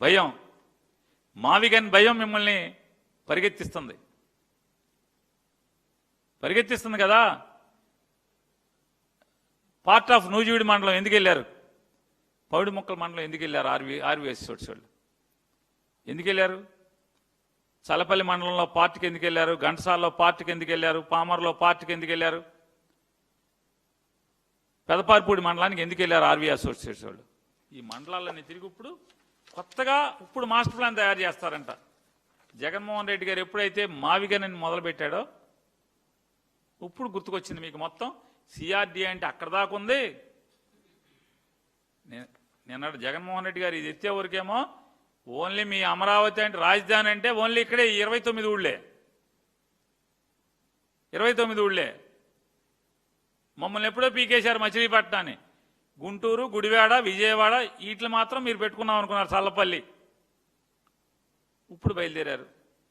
భయం, మావిగన్ భయం మిమ్మల్ని పరిగెత్తిస్తుంది కదా. పార్ట్ ఆఫ్ నూజివీడి మండలం ఎందుకు వెళ్ళారు? పౌడి మొక్కల మండలం ఎందుకు వెళ్ళారు? ఆర్వీఎస్ వాళ్ళు ఎందుకు వెళ్ళారు? చలపల్లి మండలంలో పార్టీకి ఎందుకు వెళ్ళారు? ఘంటసాలలో పార్టీకి ఎందుకు వెళ్ళారు? పామర్లో పార్టీకి ఎందుకు వెళ్ళారు? పెదపారిపూడి మండలానికి ఎందుకు వెళ్ళారు ఆర్వీ అసోసియేట్స్ వాళ్ళు? ఈ మండలాలన్నీ తిరిగి కొత్తగా మాస్టర్ ప్లాన్ తయారు చేస్తారంట. జగన్మోహన్ రెడ్డి గారు ఎప్పుడైతే మావిగనని మొదలుపెట్టాడో ఇప్పుడు గుర్తుకొచ్చింది మీకు మొత్తం. సిఆర్డీ అంటే అక్కడ దాకా ఉంది. నిన్న జగన్మోహన్ రెడ్డి గారు ఇది ఎత్తే వరకేమో ఓన్లీ మీ అమరావతి అంటే రాజధాని అంటే ఓన్లీ ఇక్కడే 29 ఊళ్ళే, 29 ఊళ్ళే. మమ్మల్ని ఎప్పుడో పీకేశారు మచిలీపట్నాన్ని. గుంటూరు, గుడివాడ, విజయవాడ వీటిని మాత్రం మీరు పెట్టుకున్నాం అనుకున్నారు. చల్లపల్లి ఇప్పుడు బయలుదేరారు.